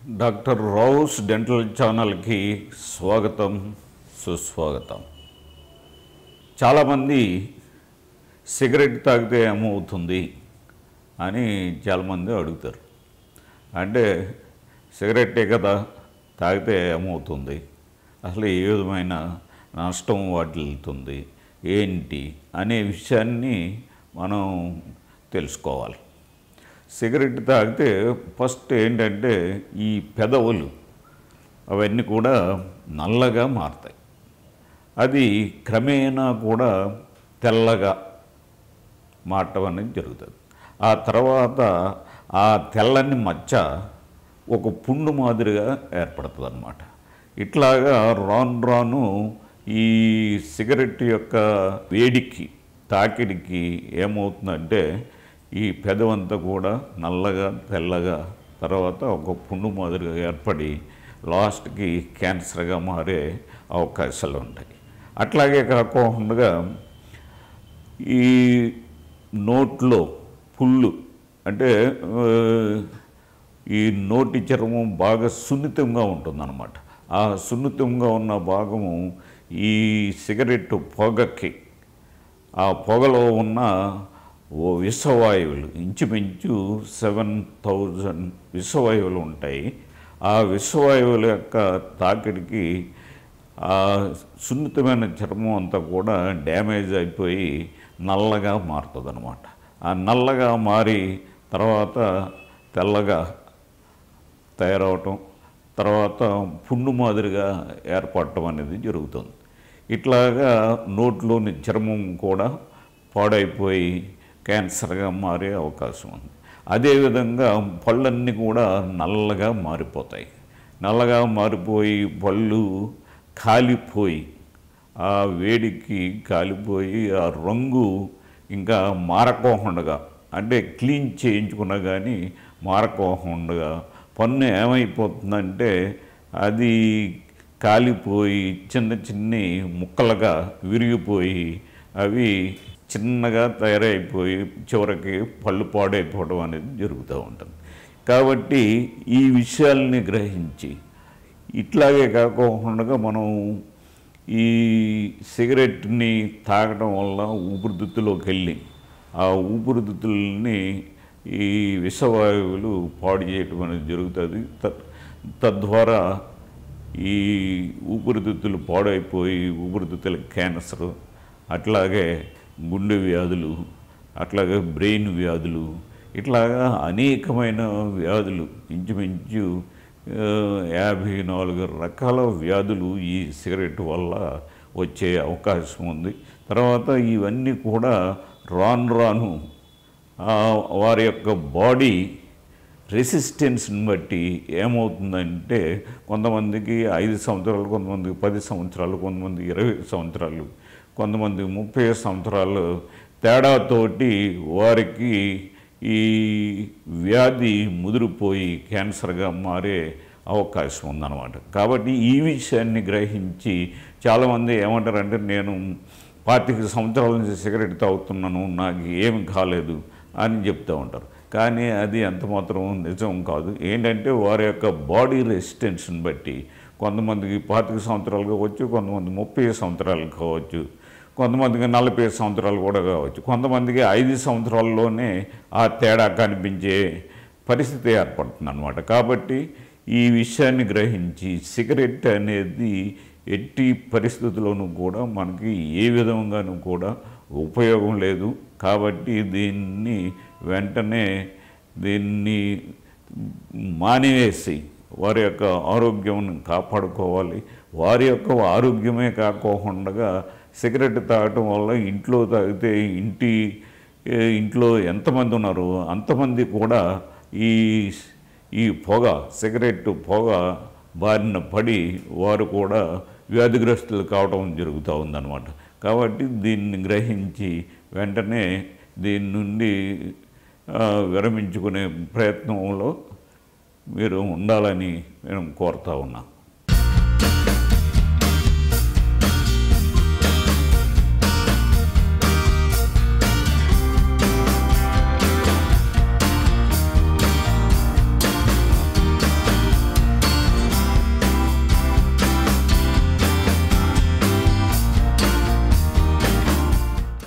Doctor rows dental ఛానల్కి స్వాగతం సుస్వాగతం. చాలామంది సిగరెట్ తాగితే ఏమవుతుంది అని చాలామంది అడుగుతారు. అంటే సిగరెట్టే కదా, తాగితే ఏమవుతుంది, అసలు ఏ విధమైన నష్టం వాటిల్లుతుంది ఏంటి అనే విషయాన్ని మనం తెలుసుకోవాలి. సిగరెట్ తాగితే ఫస్ట్ ఏంటంటే ఈ పెదవులు అవన్నీ కూడా నల్లగా మారుతాయి. అది క్రమేణా కూడా తెల్లగా మారటం అనేది జరుగుతుంది. ఆ తర్వాత ఆ తెల్లని మచ్చ ఒక పుండు మాదిరిగా ఏర్పడుతుంది అన్నమాట. ఇట్లాగా రాను రాను ఈ సిగరెట్ యొక్క వేడికి తాకిడికి ఏమవుతుందంటే ఈ పెదవంతా కూడా నల్లగా తెల్లగా తర్వాత ఒక పుండు మాదిరిగా ఏర్పడి లాస్ట్కి క్యాన్సర్గా మారే అవకాశాలు ఉంటాయి. అట్లాగే కాకుండా ఈ నోట్లో పుళ్ళు అంటే ఈ నోటి చర్మం బాగా సున్నితంగా ఉంటుందన్నమాట. ఆ సున్నితంగా ఉన్న భాగము ఈ సిగరెట్ పొగకి ఆ పొగలో ఉన్న విషవాయువులు ఇంచుమించు 7,000 విషవాయువులు ఉంటాయి. ఆ విషవాయువుల యొక్క తాకిడికి ఆ సున్నితమైన చర్మం అంతా కూడా డ్యామేజ్ అయిపోయి నల్లగా మారుతుంది అన్నమాట. ఆ నల్లగా మారి తర్వాత తెల్లగా తయారవటం, తర్వాత పుండు మాదిరిగా ఏర్పడటం అనేది జరుగుతుంది. ఇట్లాగా నోట్లోని చర్మం కూడా పాడైపోయి క్యాన్సర్గా మారే అవకాశం ఉంది. అదేవిధంగా పళ్ళన్నీ కూడా నల్లగా మారిపోతాయి. నల్లగా మారిపోయి పళ్ళు కాలిపోయి ఆ వేడికి కాలిపోయి ఆ రంగు ఇంకా మారకోకుండా అంటే క్లీన్ చేయించుకున్నా కానీ మారకోకుండా పన్ను ఏమైపోతుందంటే అది కాలిపోయి చిన్న చిన్ని ముక్కలుగా విరిగిపోయి అవి చిన్నగా తయారైపోయి చివరికి పళ్ళు పాడైపోవడం అనేది జరుగుతూ ఉంటుంది. కాబట్టి ఈ విషయాల్ని గ్రహించి ఇట్లాగే కాకుండా మనం ఈ సిగరెట్ని తాగడం వల్ల ఊపిరితిత్తులోకి వెళ్ళి ఆ ఊపిరితిత్తుల్ని ఈ విషవాయువులు పాడు చేయటం అనేది జరుగుతుంది. తద్వారా ఈ ఊపిరితిత్తులు పాడైపోయి ఊపిరితిత్తుల క్యాన్సర్, అట్లాగే గుండె వ్యాధులు, అట్లాగే బ్రెయిన్ వ్యాధులు, ఇట్లాగా అనేకమైన వ్యాధులు ఇంచుమించు 54 రకాల వ్యాధులు ఈ సిగరెట్ వల్ల వచ్చే అవకాశం ఉంది. తర్వాత ఇవన్నీ కూడా రాను రాను వారి యొక్క బాడీ రెసిస్టెన్స్ని బట్టి ఏమవుతుందంటే కొంతమందికి 5 సంవత్సరాలు, కొంతమందికి 10 సంవత్సరాలు, కొంతమందికి 20 సంవత్సరాలు, కొంతమంది 30 సంవత్సరాలు తేడాతోటి వారికి ఈ వ్యాధి ముదిరిపోయి క్యాన్సర్గా మారే అవకాశం ఉందన్నమాట. కాబట్టి ఈ విషయాన్ని గ్రహించి చాలామంది ఏమంటారంటే నేను 25 సంవత్సరాల నుంచి సిగరెట్ తాగుతున్నాను, నాకు ఏమి కాలేదు అని చెప్తూ ఉంటారు. కానీ అది ఎంతమాత్రం నిజం కాదు. ఏంటంటే వారి యొక్క బాడీ రెసిస్టెన్స్ని బట్టి కొంతమందికి 25 సంవత్సరాలు కావచ్చు, కొంతమంది 30 సంవత్సరాలు కావచ్చు, కొంతమందికి 40 సంవత్సరాలు కూడా కావచ్చు, కొంతమందికి 5 సంవత్సరాల్లోనే ఆ తేడా కనిపించే పరిస్థితి ఏర్పడుతుంది అన్నమాట. కాబట్టి ఈ విషయాన్ని గ్రహించి సిగరెట్ అనేది ఎట్టి పరిస్థితుల్లోనూ కూడా మనకి ఏ విధంగానూ కూడా ఉపయోగం లేదు. కాబట్టి వెంటనే దీన్ని మానివేసి వారి యొక్క ఆరోగ్యం కాపాడుకోవాలి. వారి యొక్క ఆరోగ్యమే కాకుండా సిగరెట్ తాగటం వల్ల ఇంట్లో తాగితే ఇంట్లో ఎంతమంది ఉన్నారో అంతమంది కూడా ఈ పొగ సిగరెట్ పొగ బారిన పడి వారు కూడా వ్యాధిగ్రస్తులు కావడం జరుగుతూ ఉందన్నమాట. కాబట్టి దీన్ని గ్రహించి వెంటనే దీని నుండి విరమించుకునే ప్రయత్నంలో మీరు ఉండాలని నేను కోరుతా ఉన్నాను.